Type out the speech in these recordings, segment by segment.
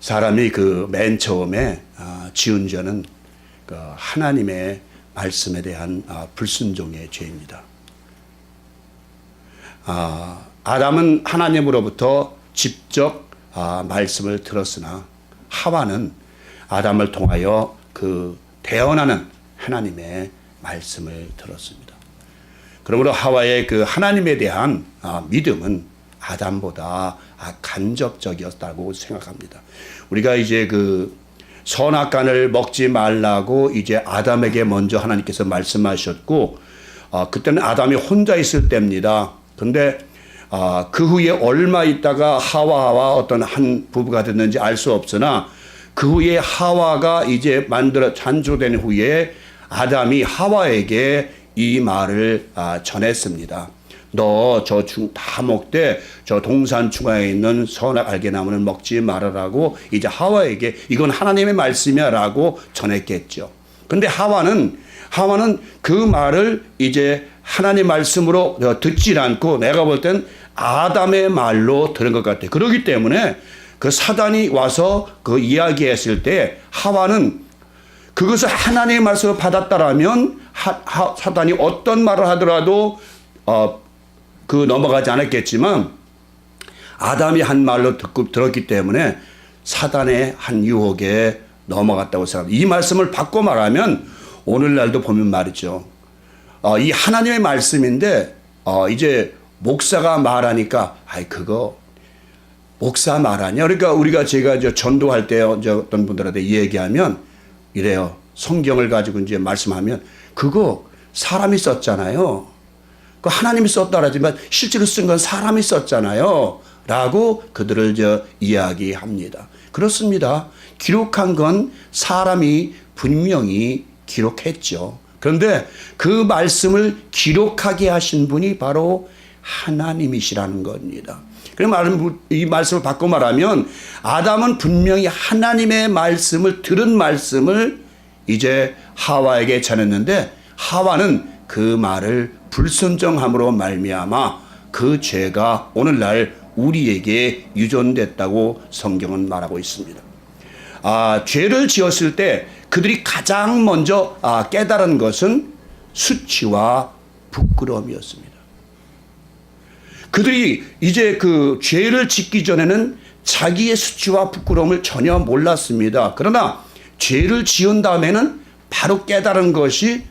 사람이 그 맨 처음에 지은 죄는 그 하나님의 말씀에 대한 불순종의 죄입니다. 아담은 하나님으로부터 직접 말씀을 들었으나 하와는 아담을 통하여 그 대언하는 하나님의 말씀을 들었습니다. 그러므로 하와의 그 하나님에 대한 믿음은 아담보다 간접적이었다고 생각합니다. 우리가 이제 그 선악과를 먹지 말라고 이제 아담에게 먼저 하나님께서 말씀하셨고, 그때는 아담이 혼자 있을 때입니다. 근데 그 후에 얼마 있다가 하와와 어떤 한 부부가 됐는지 알 수 없으나 그 후에 하와가 이제 창조된 후에 아담이 하와에게 이 말을 전했습니다. 너 저 다 먹되 저 동산 중앙에 있는 선악 알게 나무는 먹지 말아라고 이제 하와에게 이건 하나님의 말씀이야 라고 전했겠죠. 근데 하와는 그 말을 이제 하나님 말씀으로 듣질 않고 내가 볼 땐 아담의 말로 들은 것 같아요. 그렇기 때문에 그 사단이 와서 그 이야기했을 때 하와는 그것을 하나님의 말씀을 받았다라면 사단이 어떤 말을 하더라도 그 넘어가지 않았겠지만 아담이 한 말로 듣고 들었기 때문에 사단의 한 유혹에 넘어갔다고 생각합니다. 이 말씀을 바꿔 말하면 오늘날도 보면 말이죠. 이 하나님의 말씀인데 이제 목사가 말하니까 그거 목사 말하냐. 그러니까 제가 전도할 때 어떤 분들한테 얘기하면 이래요. 성경을 가지고 이제 말씀하면 그거 사람이 썼잖아요. 그 하나님이 썼다라지만 실제로 쓴 건 사람이 썼잖아요. 라고 그들을 이야기합니다. 그렇습니다. 기록한 건 사람이 분명히 기록했죠. 그런데 그 말씀을 기록하게 하신 분이 바로 하나님이시라는 겁니다. 그럼 이 말씀을 바꿔 말하면 아담은 분명히 하나님의 말씀을 들은 말씀을 이제 하와에게 전했는데 하와는 그 말을 불순종함으로 말미암아 그 죄가 오늘날 우리에게 유전됐다고 성경은 말하고 있습니다. 죄를 지었을 때 그들이 가장 먼저 깨달은 것은 수치와 부끄러움이었습니다. 그들이 이제 그 죄를 짓기 전에는 자기의 수치와 부끄러움을 전혀 몰랐습니다. 그러나 죄를 지은 다음에는 바로 깨달은 것이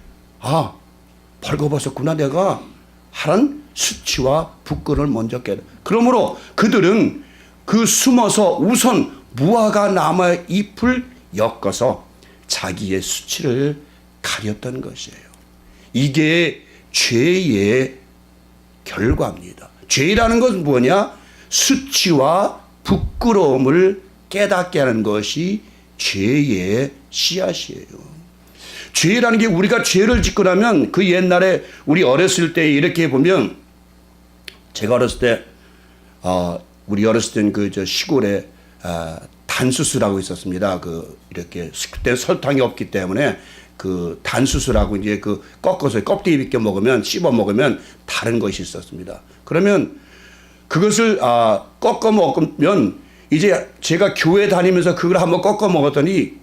벌거벗었구나 내가 하는 수치와 부끄러움을 먼저 깨달아. 그러므로 그들은 그 숨어서 우선 무화과 나무의 잎을 엮어서 자기의 수치를 가렸던 것이에요. 이게 죄의 결과입니다. 죄라는 것은 뭐냐? 수치와 부끄러움을 깨닫게 하는 것이 죄의 씨앗이에요. 죄라는 게 우리가 죄를 짓고 나면 그 옛날에 우리 어렸을 때 이렇게 보면 제가 어렸을 때 우리 어렸을 때는 그 시골에 단수수라고 있었습니다. 이렇게 그때 설탕이 없기 때문에 그 단수수라고 이제 그 꺾어서 껍데기 벗겨 먹으면 씹어 먹으면 다른 것이 있었습니다. 그러면 그것을 꺾어 먹으면 이제 제가 교회 다니면서 그걸 한번 꺾어 먹었더니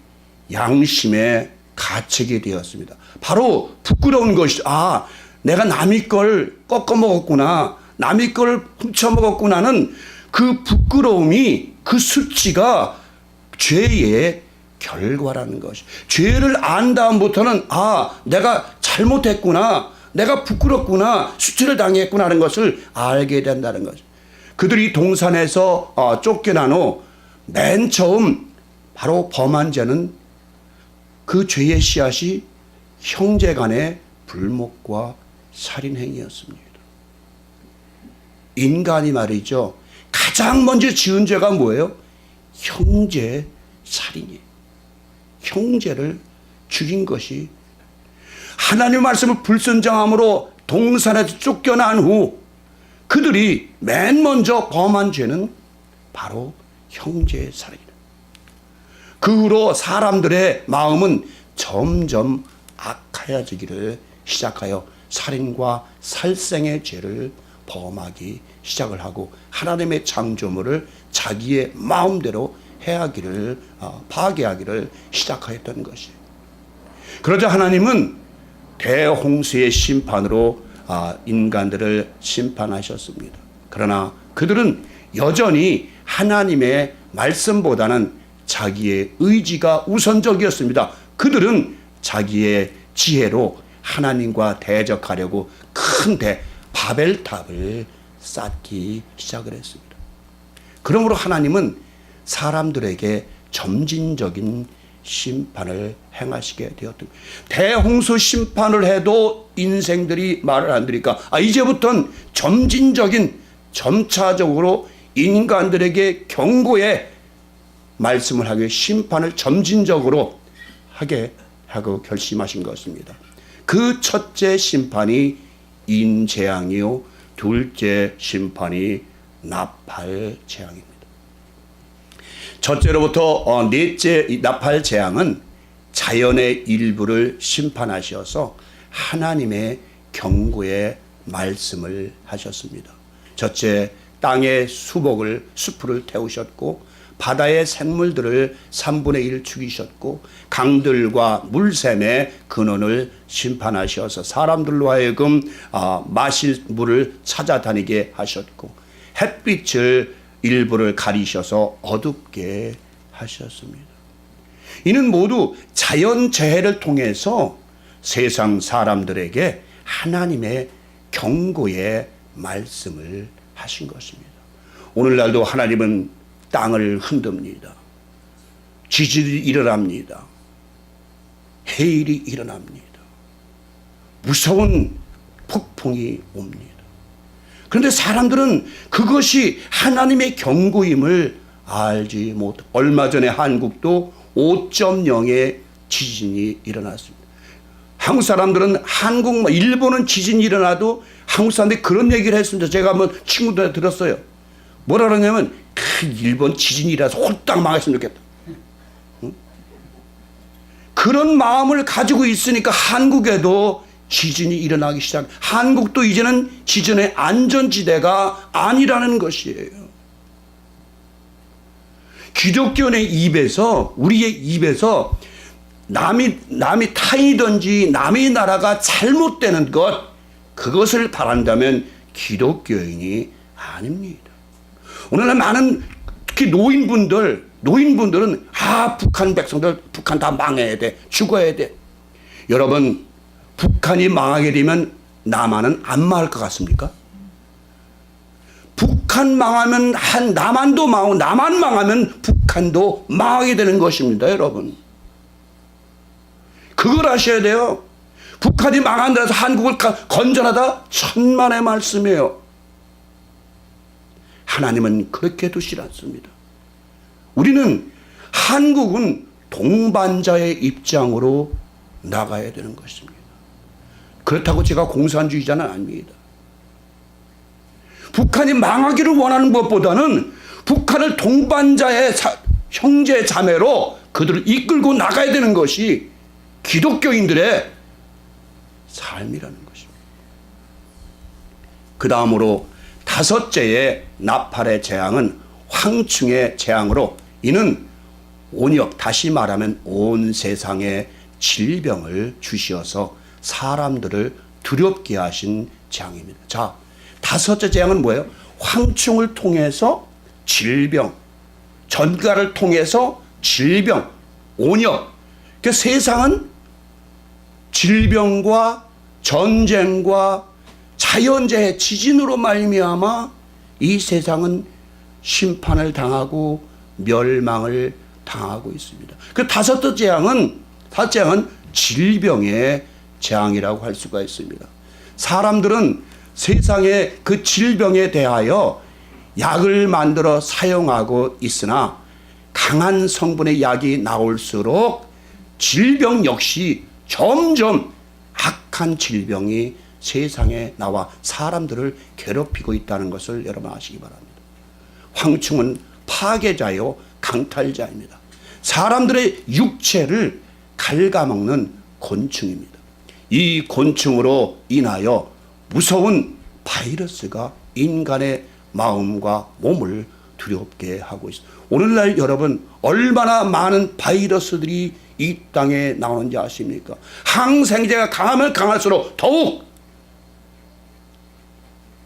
양심에 가책이 되었습니다. 바로 부끄러운 것이 내가 남의 걸 꺾어 먹었구나. 남의 걸 훔쳐 먹었구나는 그 부끄러움이 그 수치가 죄의 결과라는 것이. 죄를 안 다음부터는 내가 잘못했구나. 내가 부끄럽구나. 수치를 당했구나 하는 것을 알게 된다는 거죠. 그들이 동산에서 쫓겨난 후 맨 처음 바로 범한 죄는 그 죄의 씨앗이 형제 간의 불목과 살인행위였습니다. 인간이 말이죠. 가장 먼저 지은 죄가 뭐예요? 형제 살인이에요. 형제를 죽인 것이 하나님의 말씀을 불순종함으로 동산에서 쫓겨난 후 그들이 맨 먼저 범한 죄는 바로 형제 살인이에요. 그 후로 사람들의 마음은 점점 악하여지기를 시작하여 살인과 살생의 죄를 범하기 시작을 하고 하나님의 창조물을 자기의 마음대로 파괴하기를 시작하였던 것이에요. 그러자 하나님은 대홍수의 심판으로 인간들을 심판하셨습니다. 그러나 그들은 여전히 하나님의 말씀보다는 자기의 의지가 우선적이었습니다. 그들은 자기의 지혜로 하나님과 대적하려고 큰 바벨탑을 쌓기 시작을 했습니다. 그러므로 하나님은 사람들에게 점진적인 심판을 행하시게 되었던 거예요. 대홍수 심판을 해도 인생들이 말을 안 들으니까 이제부터는 점차적으로 인간들에게 경고의 말씀을 하기 위해 심판을 점진적으로 하게 하고 결심하신 것입니다. 그 첫째 심판이 인재앙이요, 둘째 심판이 나팔재앙입니다. 첫째로부터 넷째 나팔재앙은 자연의 일부를 심판하셔서 하나님의 경고의 말씀을 하셨습니다. 첫째, 땅의 숲을 태우셨고 바다의 생물들을 3분의 1 죽이셨고 강들과 물샘의 근원을 심판하셔서 사람들로 하여금 마실 물을 찾아다니게 하셨고 햇빛을 일부를 가리셔서 어둡게 하셨습니다. 이는 모두 자연재해를 통해서 세상 사람들에게 하나님의 경고의 말씀을 하신 것입니다. 오늘날도 하나님은 땅을 흔듭니다. 지진이 일어납니다. 해일이 일어납니다. 무서운 폭풍이 옵니다. 그런데 사람들은 그것이 하나님의 경고임을 알지 못. 얼마 전에 한국도 5.0의 지진이 일어났습니다. 한국 사람들은 일본은 지진이 일어나도 한국 사람들이 그런 얘기를 했습니다. 제가 한번 친구들한테 들었어요. 뭐라 그러냐면 일본 지진이라서 홀딱 망했으면 좋겠다. 그런 마음을 가지고 있으니까 한국에도 지진이 일어나기 시작. 한국도 이제는 지진의 안전지대가 아니라는 것이에요. 기독교인의 입에서, 우리의 입에서 남이 타이든지 남의 나라가 잘못되는 그것을 바란다면 기독교인이 아닙니다. 오늘날 많은 특히 노인분들은 북한 백성들 북한 다 망해야 돼, 죽어야 돼. 여러분, 북한이 망하게 되면 남한은 안 망할 것 같습니까? 북한 망하면 남한도 망하고 남한 망하면 북한도 망하게 되는 것입니다, 여러분. 그걸 아셔야 돼요. 북한이 망한다 해서 한국을 건전하다? 천만의 말씀이에요. 하나님은 그렇게 두시지 않습니다. 우리는 한국은 동반자의 입장으로 나가야 되는 것입니다. 그렇다고 제가 공산주의자는 아닙니다. 북한이 망하기를 원하는 것보다는 북한을 동반자의 형제 자매로 그들을 이끌고 나가야 되는 것이 기독교인들의 삶이라는 것입니다. 그 다음으로 다섯째의 나팔의 재앙은 황충의 재앙으로, 이는 온역, 다시 말하면 온 세상에 질병을 주시어서 사람들을 두렵게 하신 재앙입니다. 자, 다섯째 재앙은 뭐예요? 황충을 통해서 질병, 전가를 통해서 질병, 온역. 그러니까 세상은 질병과 전쟁과 자연재해, 지진으로 말미암아 이 세상은 심판을 당하고 멸망을 당하고 있습니다. 그 다섯째 재앙은 질병의 재앙이라고 할 수가 있습니다. 사람들은 세상의 그 질병에 대하여 약을 만들어 사용하고 있으나 강한 성분의 약이 나올수록 질병 역시 점점 악한 질병이 세상에 나와 사람들을 괴롭히고 있다는 것을 여러분 아시기 바랍니다. 황충은 파괴자요 강탈자입니다. 사람들의 육체를 갉아먹는 곤충입니다. 이 곤충으로 인하여 무서운 바이러스가 인간의 마음과 몸을 두렵게 하고 있습니다. 오늘날 여러분 얼마나 많은 바이러스들이 이 땅에 나오는지 아십니까? 항생제가 강하면 강할수록 더욱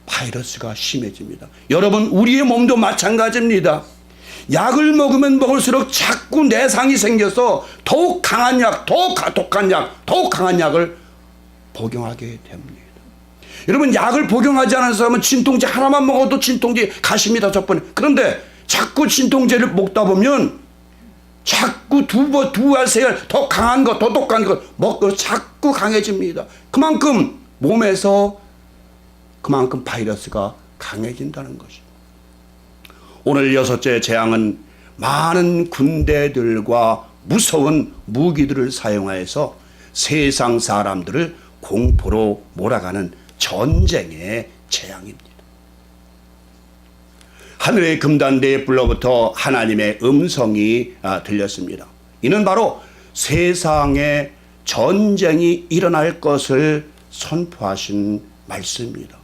바이러스가 심해집니다. 여러분 우리의 몸도 마찬가지입니다. 약을 먹으면 먹을수록 자꾸 내상이 생겨서 더욱 강한 약, 더욱 독한 약, 더욱 강한 약을 복용하게 됩니다. 여러분 약을 복용하지 않은 사람은 진통제 하나만 먹어도 진통제 가십니다. 저번에. 그런데 자꾸 진통제를 먹다 보면 자꾸 두 알, 세 알 더 강한 것, 더 독한 것 먹고 자꾸 강해집니다. 그만큼 몸에서 그만큼 바이러스가 강해진다는 것입니다. 오늘 여섯째 재앙은 많은 군대들과 무서운 무기들을 사용하여서 세상 사람들을 공포로 몰아가는 전쟁의 재앙입니다. 하늘의 금단대에 불로부터 하나님의 음성이 들렸습니다. 이는 바로 세상에 전쟁이 일어날 것을 선포하신 말씀입니다.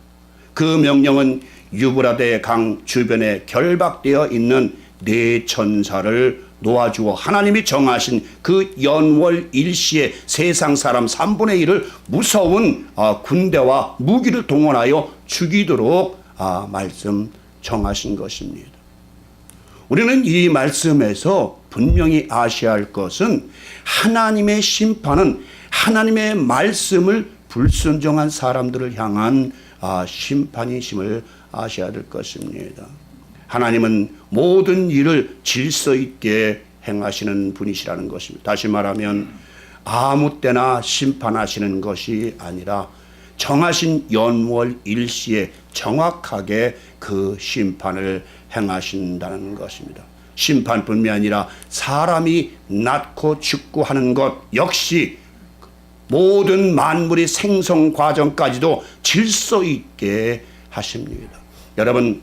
그 명령은 유브라데 강 주변에 결박되어 있는 네 천사를 놓아주어 하나님이 정하신 그 연월 일시에 세상 사람 3분의 1을 무서운 군대와 무기를 동원하여 죽이도록 말씀 정하신 것입니다. 우리는 이 말씀에서 분명히 아셔야 할 것은 하나님의 심판은 하나님의 말씀을 불순종한 사람들을 향한 심판이심을 아셔야 될 것입니다. 하나님은 모든 일을 질서 있게 행하시는 분이시라는 것입니다. 다시 말하면 아무 때나 심판하시는 것이 아니라 정하신 연월 일시에 정확하게 그 심판을 행하신다는 것입니다. 심판뿐만 아니라 사람이 낳고 죽고 하는 것 역시 모든 만물의 생성 과정까지도 질서 있게 하십니다. 여러분,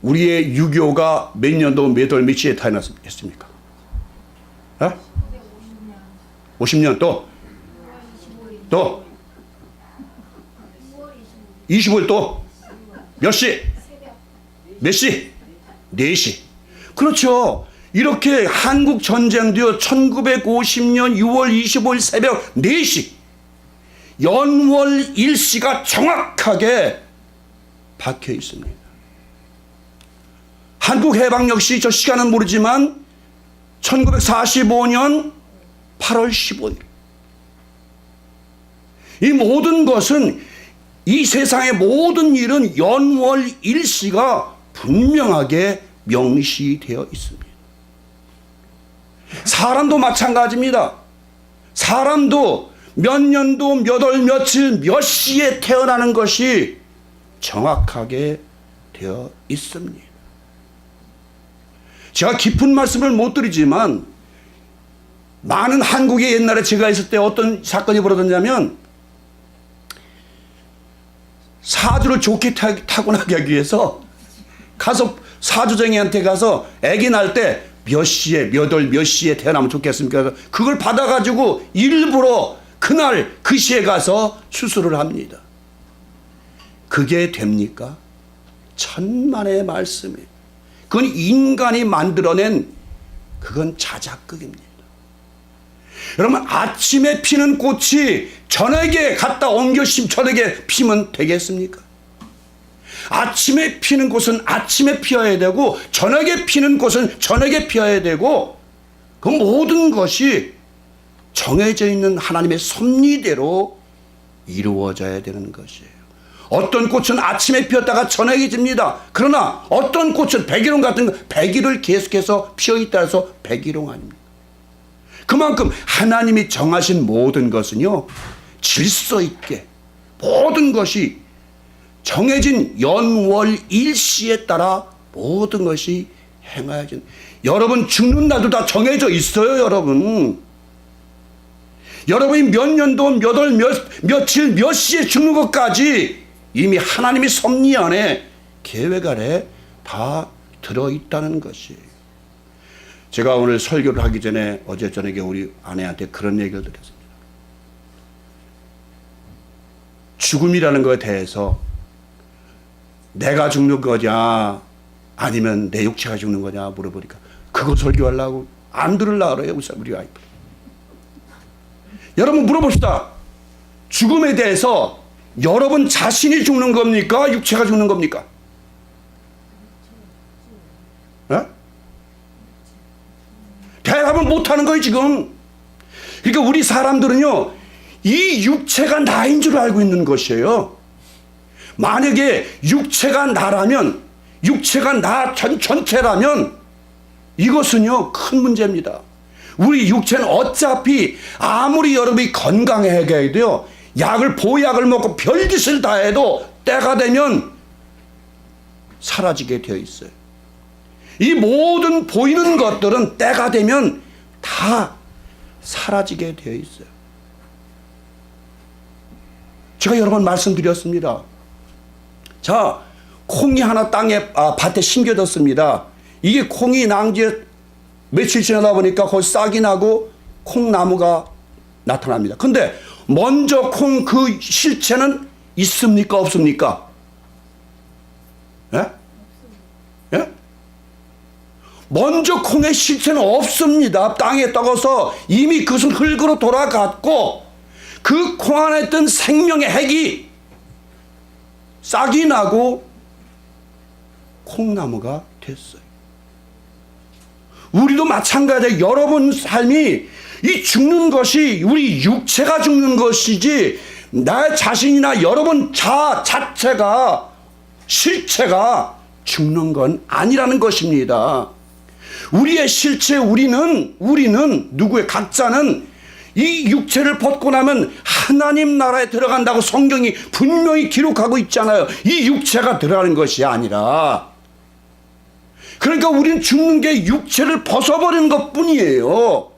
우리의 유교가 몇 년도 몇 월 며칠에 태어났습니까? 50년 또 25일 또 몇 시? 몇 시? 4시. 그렇죠. 이렇게 한국 전쟁도요 1950년 6월 25일 새벽 4시 연월 일시가 정확하게 박혀 있습니다. 한국 해방 역시 저 시간은 모르지만 1945년 8월 15일. 이 모든 것은 이 세상의 모든 일은 연월 일시가 분명하게 명시되어 있습니다. 사람도 마찬가지입니다. 사람도 몇 년도 몇 월 며칠 몇 시에 태어나는 것이 정확하게 되어 있습니다. 제가 깊은 말씀을 못 드리지만 많은 한국에 옛날에 제가 있을 때 어떤 사건이 벌어졌냐면 사주를 좋게 타고나게 하기 위해서 가서 사주쟁이한테 가서 아기 낳을 때 몇 시에 몇 월 몇 시에 태어나면 좋겠습니까? 그걸 받아가지고 일부러 그날 그 시에 가서 수술을 합니다. 그게 됩니까? 천만의 말씀이에요. 그건 인간이 만들어낸 그건 자작극입니다. 여러분 아침에 피는 꽃이 저녁에 갖다 옮겨 저녁에 피면 되겠습니까? 아침에 피는 꽃은 아침에 피어야 되고 저녁에 피는 꽃은 저녁에 피어야 되고 그 모든 것이 정해져 있는 하나님의 섭리대로 이루어져야 되는 것이에요. 어떤 꽃은 아침에 피었다가 저녁에 집니다. 그러나 어떤 꽃은 백일홍 같은 거 백일을 계속해서 피어있다 해서 백일홍 아닙니까? 그만큼 하나님이 정하신 모든 것은요 질서 있게 모든 것이 정해진 연월 일시에 따라 모든 것이 행하여진. 여러분 죽는 날도 다 정해져 있어요. 여러분이 몇 년도 몇 월 며칠 몇 시에 죽는 것까지 이미 하나님의 섭리 안에 계획 안에 다 들어있다는 것이에요. 제가 오늘 설교를 하기 전에 어제 저녁에 우리 아내한테 그런 얘기를 드렸습니다. 죽음이라는 것에 대해서 내가 죽는 거냐 아니면 내 육체가 죽는 거냐 물어보니까 그거 설교하려고 안 들으려고 그래요 우리 와이프. 여러분 물어봅시다. 죽음에 대해서 여러분 자신이 죽는 겁니까? 육체가 죽는 겁니까? 네? 대답을 못하는 거예요 지금. 그러니까 우리 사람들은요 이 육체가 나인 줄 알고 있는 것이에요. 만약에 육체가 나라면, 육체가 나 전체라면 이것은요 큰 문제입니다. 우리 육체는 어차피 아무리 여러분이 건강하게 해도요 약을 보약을 먹고 별짓을 다 해도 때가 되면 사라지게 되어 있어요. 이 모든 보이는 것들은 때가 되면 다 사라지게 되어 있어요. 제가 여러 번 말씀드렸습니다. 자, 콩이 하나 밭에 심겨졌습니다. 이게 콩이 낭지에 며칠 지나다 보니까 거기 싹이 나고 콩나무가 나타납니다. 근데 먼저 콩 그 실체는 있습니까? 없습니까? 예? 예? 먼저 콩의 실체는 없습니다. 땅에 떠서 이미 그것은 흙으로 돌아갔고 그 콩 안에 있던 생명의 핵이 싹이 나고 콩나무가 됐어요. 우리도 마찬가지예요. 여러분 삶이 이 죽는 것이 우리 육체가 죽는 것이지 나 자신이나 여러분 자체가 실체가 죽는 건 아니라는 것입니다. 우리의 실체 우리는 누구의 각자는 이 육체를 벗고 나면 하나님 나라에 들어간다고 성경이 분명히 기록하고 있잖아요. 이 육체가 들어가는 것이 아니라 그러니까 우리는 죽는 게 육체를 벗어버리는 것뿐이에요.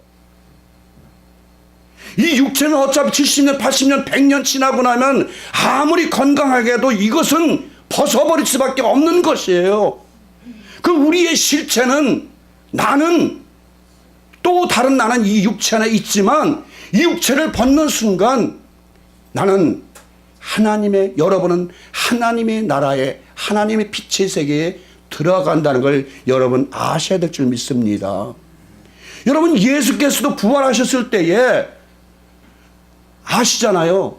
이 육체는 어차피 70년, 80년, 100년 지나고 나면 아무리 건강하게 해도 이것은 벗어버릴 수밖에 없는 것이에요. 그 우리의 실체는 나는 또 다른 나는 이 육체 안에 있지만 이 육체를 벗는 순간 나는 하나님의 여러분은 하나님의 나라에 하나님의 빛의 세계에 들어간다는 걸 여러분 아셔야 될 줄 믿습니다. 여러분 예수께서도 부활하셨을 때에 아시잖아요.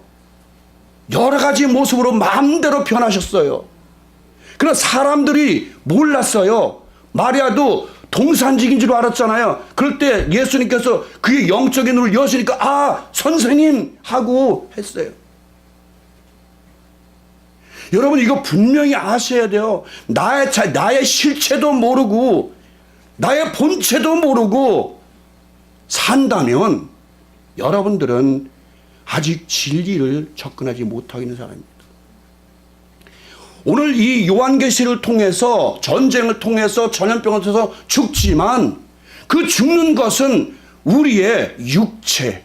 여러 가지 모습으로 마음대로 변하셨어요. 그러나 사람들이 몰랐어요. 마리아도 동산직인 줄 알았잖아요. 그럴 때 예수님께서 그의 영적인 눈을 여시니까 아 선생님 하고 했어요. 여러분 이거 분명히 아셔야 돼요. 나의 실체도 모르고 나의 본체도 모르고 산다면 여러분들은 아직 진리를 접근하지 못하고 있는 사람입니다. 오늘 이 요한계시를 통해서 전쟁을 통해서 전염병을 통해서 죽지만 그 죽는 것은 우리의 육체,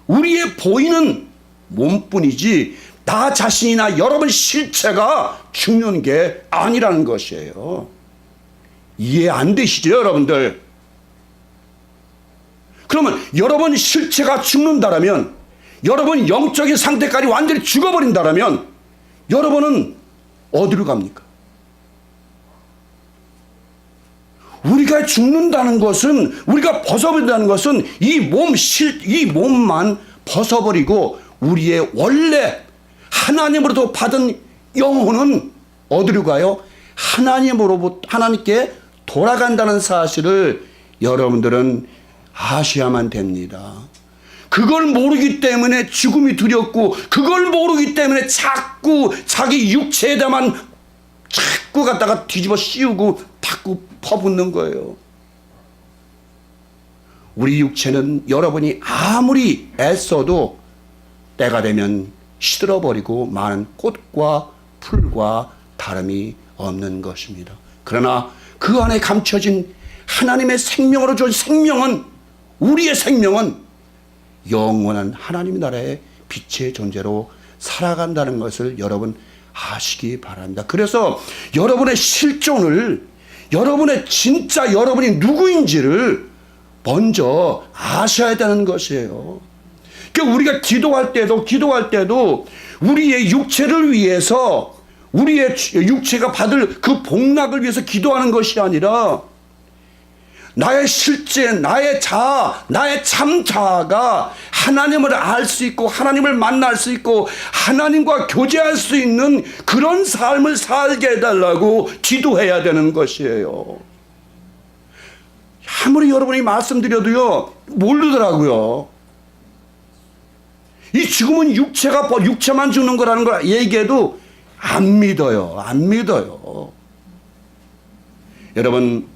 우리의 보이는 몸뿐이지 나 자신이나 여러분 실체가 죽는 게 아니라는 것이에요. 이해 안 되시죠, 여러분들? 그러면 여러분 실체가 죽는다라면, 여러분 영적인 상태까지 완전히 죽어버린다라면 여러분은 어디로 갑니까? 우리가 죽는다는 것은, 우리가 벗어버린다는 것은 이 몸만 벗어버리고 우리의 원래 하나님으로부터 받은 영혼은 어디로 가요? 하나님께 돌아간다는 사실을 여러분들은 아셔야만 됩니다. 그걸 모르기 때문에 죽음이 두렵고, 그걸 모르기 때문에 자꾸 자기 육체에다만 자꾸 갖다가 뒤집어 씌우고 자꾸 퍼붓는 거예요. 우리 육체는 여러분이 아무리 애써도 때가 되면 시들어버리고 많은 꽃과 풀과 다름이 없는 것입니다. 그러나 그 안에 감춰진 하나님의 생명으로 주어진 생명은, 우리의 생명은 영원한 하나님 나라의 빛의 존재로 살아간다는 것을 여러분 아시기 바랍니다. 그래서 여러분의 실존을, 여러분의 진짜 여러분이 누구인지를 먼저 아셔야 되는 것이에요. 그러니까 우리가 기도할 때도 우리의 육체를 위해서 우리의 육체가 받을 그 복락을 위해서 기도하는 것이 아니라 나의 실제, 나의 자아, 나의 참 자아가 하나님을 알 수 있고 하나님을 만날 수 있고 하나님과 교제할 수 있는 그런 삶을 살게 해달라고 기도해야 되는 것이에요. 아무리 여러분이 말씀드려도요, 모르더라고요. 이 죽음은 육체만 죽는 거라는 걸 얘기해도 안 믿어요. 안 믿어요. 여러분,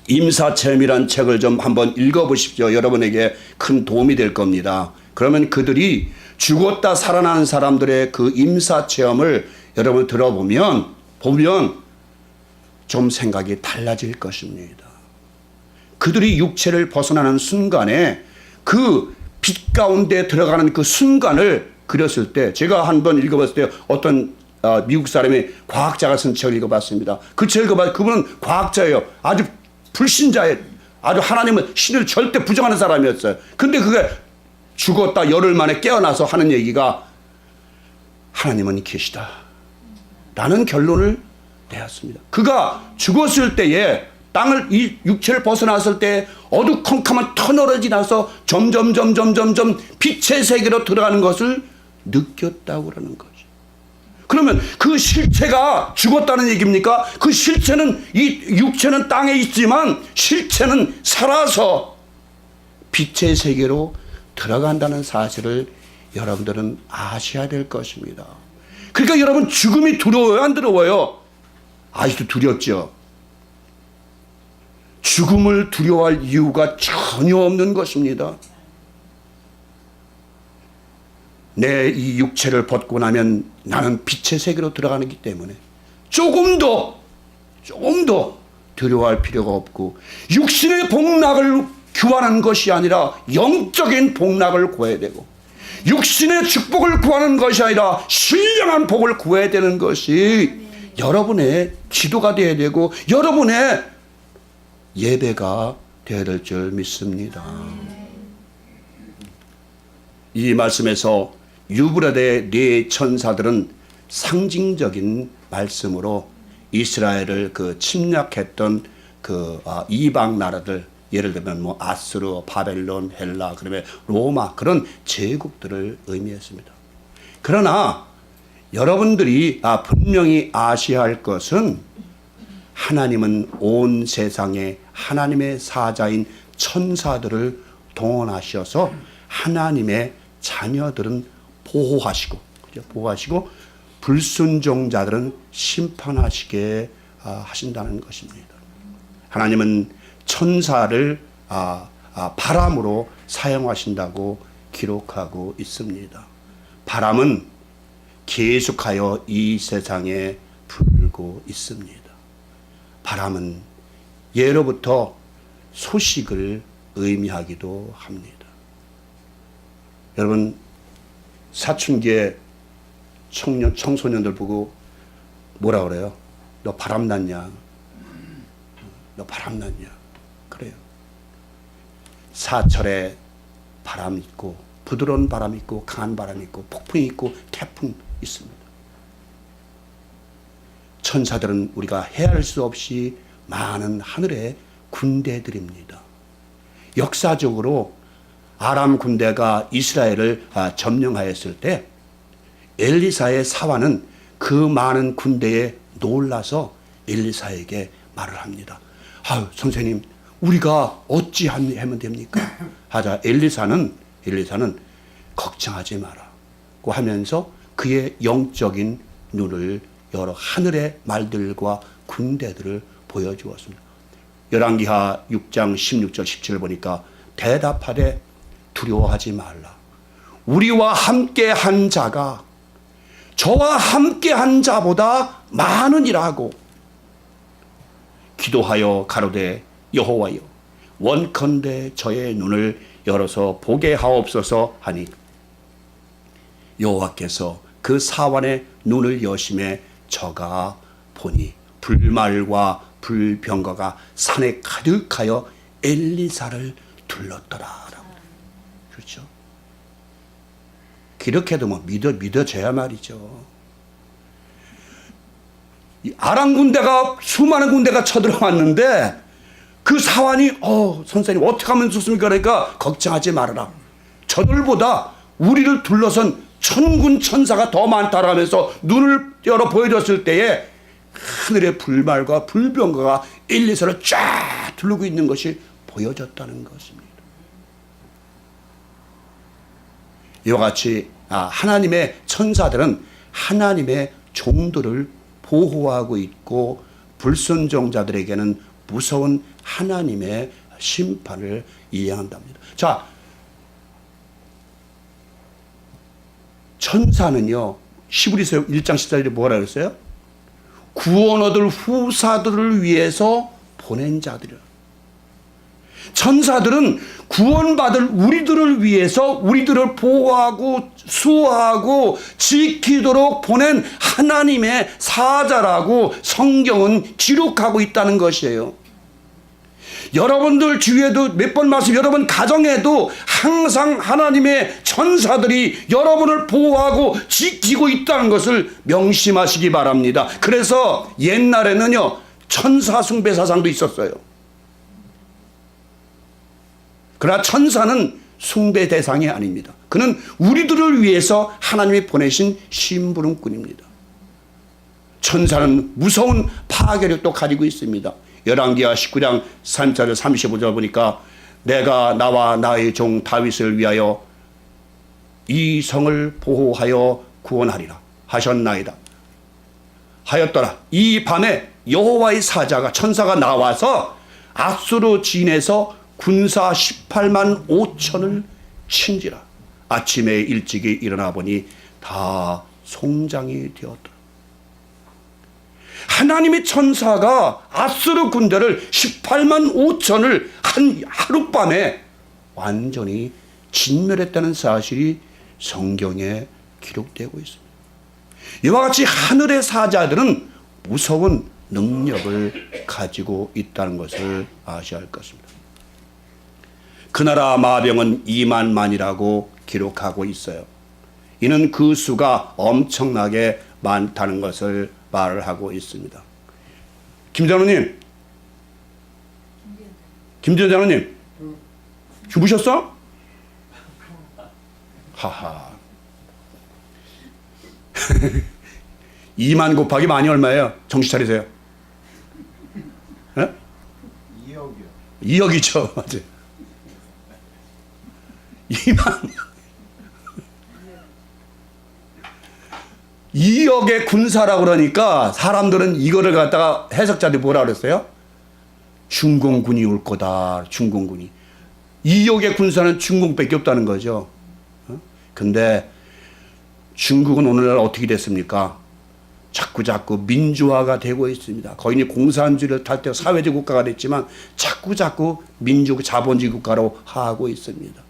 임사체험이란 책을 좀 한번 읽어보십시오. 여러분에게 큰 도움이 될 겁니다. 그러면 그들이 죽었다 살아나는 사람들의 그 임사체험을 여러분 들어보면 좀 생각이 달라질 것입니다. 그들이 육체를 벗어나는 순간에 그 빛 가운데 들어가는 그 순간을 그렸을 때, 제가 한번 읽어봤을 때 어떤 미국 사람이 과학자가 쓴 책을 읽어봤습니다. 그 책을 읽어봤을 때 그분은 과학자예요. 아주 불신자예요. 아주 하나님은 신을 절대 부정하는 사람이었어요. 근데 그게 죽었다 열흘 만에 깨어나서 하는 얘기가 하나님은 계시다 라는 결론을 내었습니다. 그가 죽었을 때에 이 육체를 벗어났을 때 어두컴컴한 터널을 지나서 점점 빛의 세계로 들어가는 것을 느꼈다고 그러는 거죠. 그러면 그 실체가 죽었다는 얘기입니까? 그 실체는, 이 육체는 땅에 있지만 실체는 살아서 빛의 세계로 들어간다는 사실을 여러분들은 아셔야 될 것입니다. 그러니까 여러분, 죽음이 두려워요, 안 두려워요? 아직도 두렵죠. 죽음을 두려워할 이유가 전혀 없는 것입니다. 내 이 육체를 벗고 나면 나는 빛의 세계로 들어가기 때문에 조금 더 두려워할 필요가 없고, 육신의 복락을 구하는 것이 아니라 영적인 복락을 구해야 되고, 육신의 축복을 구하는 것이 아니라 신령한 복을 구해야 되는 것이 여러분의 기도가 되어야 되고 여러분의 예배가 되어야 될 줄 믿습니다. 이 말씀에서 유브라데 네 천사들은 상징적인 말씀으로 이스라엘을 침략했던 이방 나라들, 예를 들면 아수르, 바벨론, 헬라, 그다음에 로마, 그런 제국들을 의미했습니다. 그러나 여러분들이 분명히 아셔야 할 것은, 하나님은 온 세상에 하나님의 사자인 천사들을 동원하셔서 하나님의 자녀들은 보호하시고 불순종자들은 심판하시게 하신다는 것입니다. 하나님은 천사를 바람으로 사용하신다고 기록하고 있습니다. 바람은 계속하여 이 세상에 불고 있습니다. 바람은 예로부터 소식을 의미하기도 합니다. 여러분, 사춘기에 청소년들 보고 뭐라 그래요? 너 바람났냐? 너 바람났냐? 그래요. 사철에 바람 있고, 부드러운 바람 있고, 강한 바람 있고, 폭풍이 있고, 태풍 있습니다. 천사들은 우리가 헤아릴 수 없이 많은 하늘의 군대들입니다. 역사적으로 아람 군대가 이스라엘을 점령하였을 때 엘리사의 사환은 그 많은 군대에 놀라서 엘리사에게 말을 합니다. 선생님, 우리가 어찌하면 됩니까? 하자 엘리사는 걱정하지 마라고 하면서 그의 영적인 눈을 여러 하늘의 말들과 군대들을 보여주었습니다. 열왕기하 6장 16절 17절 보니까 대답하되 두려워하지 말라. 우리와 함께 한 자가 저와 함께 한 자보다 많으니라 하고, 기도하여 가로되 여호와여 원컨대 저의 눈을 열어서 보게 하옵소서 하니, 여호와께서 그 사환의 눈을 여심해 저가 보니 불말과 불병거가 산에 가득하여 엘리사를 둘렀더라. 그렇죠? 그렇게도 믿어져야 말이죠. 아람 군대가 수많은 군대가 쳐들어왔는데 그 사환이 선생님 어떻게 하면 좋습니까? 그러니까 걱정하지 말아라. 저들보다 우리를 둘러선 천군 천사가 더 많다라면서 눈을 열어 보여줬을 때에 하늘의 불말과 불병거가 1, 2서를 쫙 두르고 있는 것이 보여졌다는 것입니다. 이와 같이 하나님의 천사들은 하나님의 종들을 보호하고 있고 불순종자들에게는 무서운 하나님의 심판을 이해한답니다. 자, 천사는요, 히브리서 1장 14절에 뭐라 그랬어요? 구원 얻을 후사들을 위해서 보낸 자들이라. 천사들은 구원받을 우리들을 위해서 우리들을 보호하고 수호하고 지키도록 보낸 하나님의 사자라고 성경은 기록하고 있다는 것이에요. 여러분들 주위에도 몇 번 말씀, 여러분 가정에도 항상 하나님의 천사들이 여러분을 보호하고 지키고 있다는 것을 명심하시기 바랍니다. 그래서 옛날에는요, 천사 숭배 사상도 있었어요. 그러나 천사는 숭배 대상이 아닙니다. 그는 우리들을 위해서 하나님이 보내신 심부름꾼입니다. 천사는 무서운 파괴력도 가지고 있습니다. 열왕기하 19장 3절 35절 보니까 내가 나와 나의 종 다윗을 위하여 이 성을 보호하여 구원하리라 하셨나이다. 하였더라. 이 밤에 여호와의 사자가 천사가 나와서 앗수르 진에서 군사 18만 5천을 친지라. 아침에 일찍이 일어나 보니 다 송장이 되었더라. 하나님의 천사가 앗수르 군대를 18만 5천을 한 하룻밤에 완전히 진멸했다는 사실이 성경에 기록되고 있습니다. 이와 같이 하늘의 사자들은 무서운 능력을 가지고 있다는 것을 아셔야 할 것입니다. 그 나라 마병은 2만만이라고 기록하고 있어요. 이는 그 수가 엄청나게 많다는 것을 말을 하고 있습니다. 김장로님, 김전장로님, 주무셨어? 하하. 2만 곱하기 만이 얼마예요? 정신 차리세요. 2억이요. 2억이죠. 맞아요. 2만 2억의 군사라고 그러니까 사람들은 이거를 갖다가 해석자들이 뭐라 그랬어요? 중공군이 올 거다. 중공군이. 2억의 군사는 중공밖에 없다는 거죠. 근데 중국은 오늘날 어떻게 됐습니까? 자꾸 민주화가 되고 있습니다. 거의 공산주의를 탈 때 사회주의 국가가 됐지만 자꾸 민주 자본주의 국가로 하고 있습니다.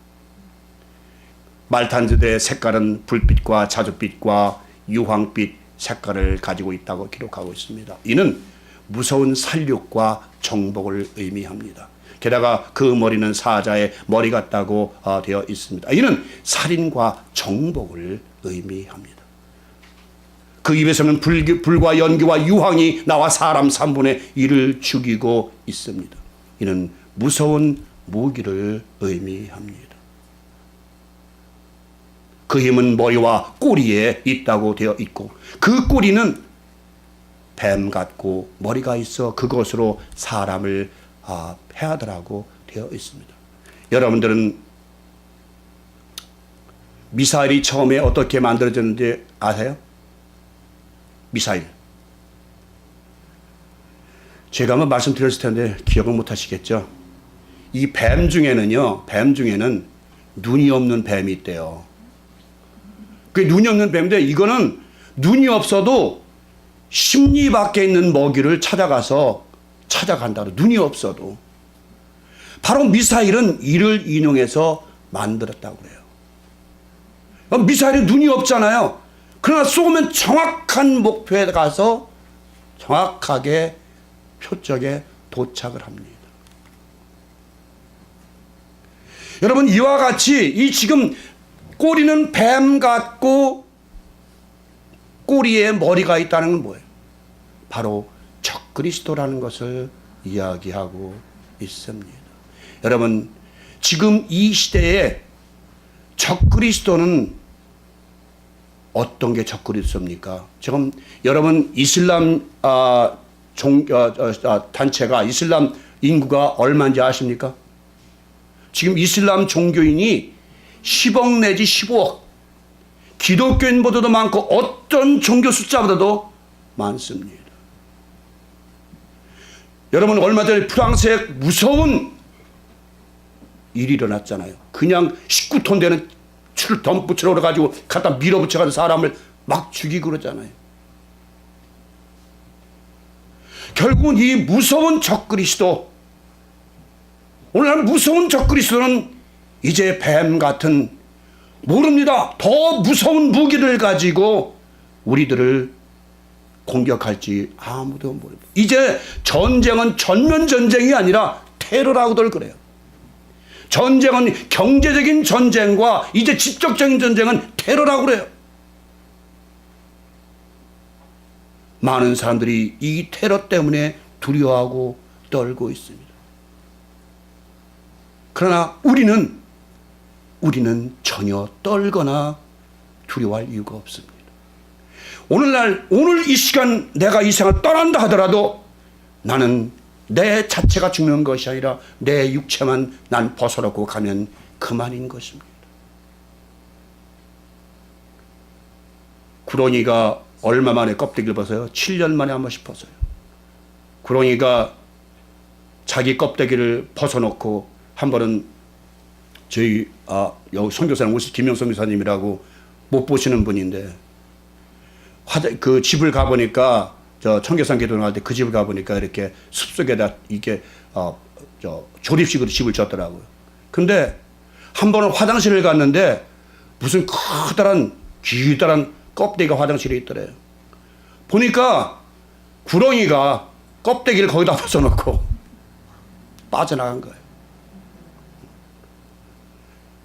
말탄지대의 색깔은 불빛과 자줏빛과 유황빛 색깔을 가지고 있다고 기록하고 있습니다. 이는 무서운 살육과 정복을 의미합니다. 게다가 그 머리는 사자의 머리 같다고 되어 있습니다. 이는 살인과 정복을 의미합니다. 그 입에서는 불과 연기와 유황이 나와 사람 3분의 1을 죽이고 있습니다. 이는 무서운 무기를 의미합니다. 그 힘은 머리와 꼬리에 있다고 되어 있고 그 꼬리는 뱀 같고 머리가 있어 그것으로 사람을 패하더라고 되어 있습니다. 여러분들은 미사일이 처음에 어떻게 만들어졌는지 아세요? 미사일. 제가 한번 말씀드렸을 텐데 기억을 못 하시겠죠? 이 뱀 중에는 눈이 없는 뱀이 있대요. 그 눈이 없는 뱀인데 이거는 눈이 없어도 심리 밖에 있는 먹이를 찾아간다. 눈이 없어도. 바로 미사일은 이를 인용해서 만들었다고 그래요. 미사일은 눈이 없잖아요. 그러나 쏘면 정확한 목표에 가서 정확하게 표적에 도착을 합니다. 여러분 이와 같이 이 지금 꼬리는 뱀 같고 꼬리에 머리가 있다는 건 뭐예요? 바로 적그리스도라는 것을 이야기하고 있습니다. 여러분, 지금 이 시대에 적그리스도는 어떤 게 적그리스도입니까? 지금 여러분 이슬람 단체가, 이슬람 인구가 얼마인지 아십니까? 지금 이슬람 종교인이 10억 내지 15억, 기독교인보다도 많고 어떤 종교 숫자보다도 많습니다. 여러분, 얼마 전에 프랑스에 무서운 일이 일어났잖아요. 그냥 19톤 되는 추를 덤프처럼 가지고 갖다 밀어붙여가지고 사람을 막 죽이고 그러잖아요. 결국은 이 무서운 적그리스도, 오늘날 무서운 적그리스도는 이제 뱀 같은, 모릅니다, 더 무서운 무기를 가지고 우리들을 공격할지 아무도 모릅니다. 이제 전쟁은 전면 전쟁이 아니라 테러라고들 그래요. 전쟁은 경제적인 전쟁과 이제 직접적인 전쟁은 테러라고 그래요. 많은 사람들이 이 테러 때문에 두려워하고 떨고 있습니다. 그러나 우리는 전혀 떨거나 두려워할 이유가 없습니다. 오늘 이 시간 내가 이 생을 떠난다 하더라도 나는 내 자체가 죽는 것이 아니라 내 육체만 난 벗어놓고 가면 그만인 것입니다. 구렁이가 얼마 만에 껍데기를 벗어요? 7년 만에 한 번씩 벗어요. 구렁이가 자기 껍데기를 벗어놓고 한 번은 저희 여기 선교사님 오시 김영선 교사님이라고 못 보시는 분인데, 그 집을 가보니까, 저 청계산 개도를 할 때 그 집을 가보니까 이렇게 숲속에다 이게 조립식으로 집을 졌더라고요. 근데 한 번은 화장실을 갔는데 무슨 커다란 기다란 껍데기가 화장실에 있더래요. 보니까 구렁이가 껍데기를 거기다 벗어놓고 빠져나간 거예요.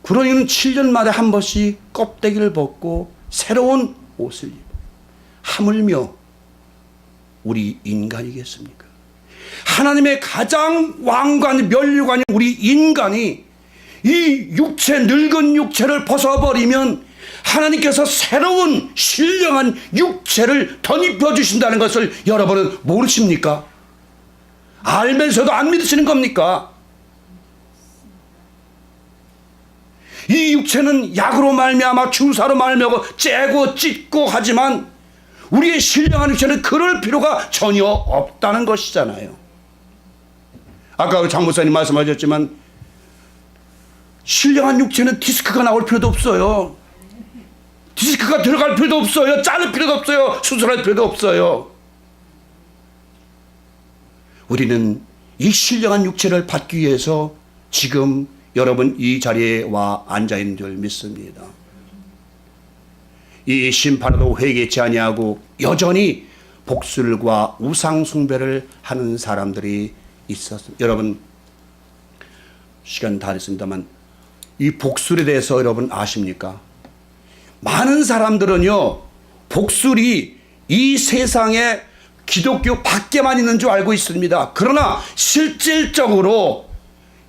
구렁이는 7년 만에 한 번씩 껍데기를 벗고 새로운 옷을 입어. 하물며 우리 인간이겠습니까? 하나님의 가장 왕관, 면류관인 우리 인간이 이 육체, 늙은 육체를 벗어버리면 하나님께서 새로운 신령한 육체를 덧입혀 주신다는 것을 여러분은 모르십니까? 알면서도 안 믿으시는 겁니까? 이 육체는 약으로 말미암아 주사로 말미암아 째고 찢고 하지만 우리의 신령한 육체는 그럴 필요가 전혀 없다는 것이잖아요. 아까 장목사님 말씀하셨지만 신령한 육체는 디스크가 나올 필요도 없어요. 디스크가 들어갈 필요도 없어요. 자를 필요도 없어요. 수술할 필요도 없어요. 우리는 이 신령한 육체를 받기 위해서 지금 여러분 이 자리에 와 앉아 있는 줄 믿습니다. 이 심판으로 회개치 아니하고 여전히 복술과 우상 숭배를 하는 사람들이 있었습니다. 여러분, 시간 다 됐습니다만 이 복술에 대해서 여러분 아십니까? 많은 사람들은요, 복술이 이 세상에 기독교 밖에만 있는 줄 알고 있습니다. 그러나 실질적으로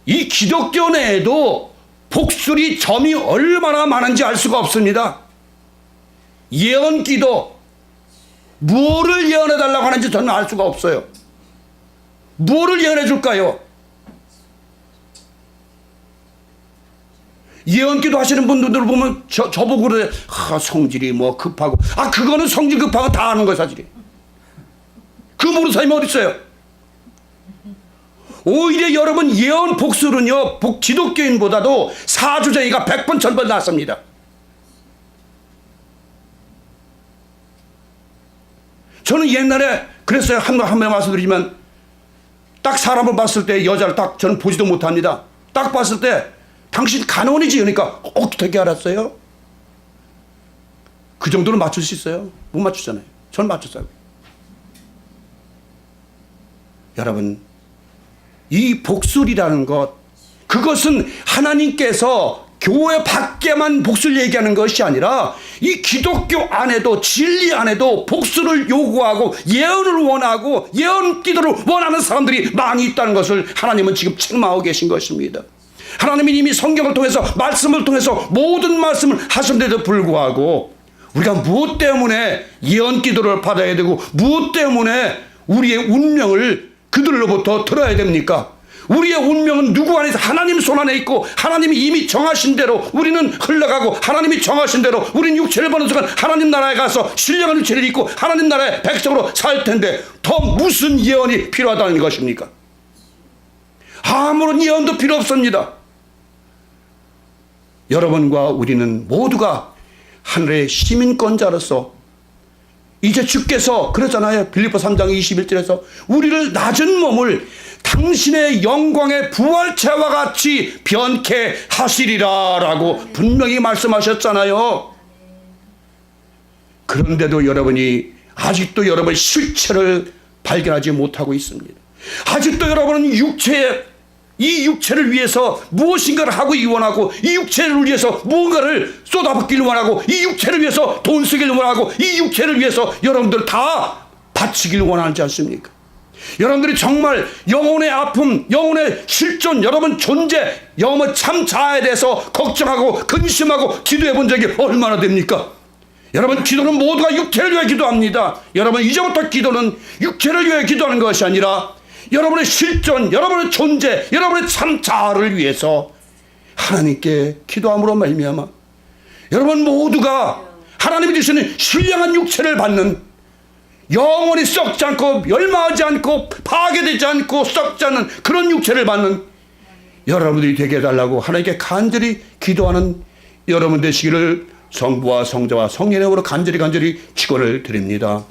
이 기독교 내에도 복술이 점이 얼마나 많은지 알 수가 없습니다. 예언기도, 무엇을 예언해달라고 하는지 저는 알 수가 없어요. 무엇을 예언해 줄까요? 예언기도 하시는 분들 보면 저보고 그래, 성질이 뭐 급하고, 그거는 성질 급하고 다 아는 거예요, 사실이. 그 모르는 사람이 어디 있어요? 오히려 여러분, 예언 복술은요, 기독교인보다도 사주쟁이가 100번 1000번 낫습니다. 저는 옛날에 그랬어요. 한 번 말씀드리지만, 딱 사람을 봤을 때 여자를 딱 저는 보지도 못합니다. 딱 봤을 때 당신 간혼이지? 그러니까 어떻게 알았어요? 그 정도는 맞출 수 있어요? 못 맞추잖아요. 저는 맞췄어요. 여러분, 이 복술이라는 것, 그것은 하나님께서 교회 밖에만 복수를 얘기하는 것이 아니라 이 기독교 안에도 진리 안에도 복수를 요구하고 예언을 원하고 예언 기도를 원하는 사람들이 많이 있다는 것을 하나님은 지금 책망하고 계신 것입니다. 하나님은 이미 성경을 통해서 말씀을 통해서 모든 말씀을 하셨는데도 불구하고 우리가 무엇 때문에 예언 기도를 받아야 되고 무엇 때문에 우리의 운명을 그들로부터 들어야 됩니까? 우리의 운명은 누구 안에서 하나님 손 안에 있고 하나님이 이미 정하신 대로 우리는 흘러가고 하나님이 정하신 대로 우리는 육체를 보는 순간 하나님 나라에 가서 신령한 육체를 입고 하나님 나라의 백성으로 살 텐데 더 무슨 예언이 필요하다는 것입니까? 아무런 예언도 필요 없습니다. 여러분과 우리는 모두가 하늘의 시민권자로서 이제 주께서 그러잖아요. 빌립보 3장 21절에서 우리를 낮은 몸을 당신의 영광의 부활체와 같이 변케 하시리라 라고 분명히 말씀하셨잖아요. 그런데도 여러분이 아직도 여러분의 실체를 발견하지 못하고 있습니다. 아직도 여러분은 이 육체를 위해서 무엇인가를 하고 원하고 이 육체를 위해서 무언가를 쏟아붓기를 원하고 이 육체를 위해서 돈 쓰기를 원하고 이 육체를 위해서 여러분들 다 바치기를 원하지 않습니까? 여러분들이 정말 영혼의 아픔, 영혼의 실존, 여러분 존재, 영혼의 참 자아에 대해서 걱정하고 근심하고 기도해 본 적이 얼마나 됩니까? 여러분 기도는 모두가 육체를 위해 기도합니다. 여러분 이제부터 기도는 육체를 위해 기도하는 것이 아니라 여러분의 실존, 여러분의 존재, 여러분의 참 자아를 위해서 하나님께 기도함으로 말미암아 여러분 모두가 하나님이 주시는 신령한 육체를 받는 영원히 썩지 않고 멸망하지 않고 파괴되지 않고 썩지 않는 그런 육체를 받는 여러분들이 되게 해달라고 하나님께 간절히 기도하는 여러분 되시기를 성부와 성자와 성령의 이름으로 간절히 축원을 드립니다.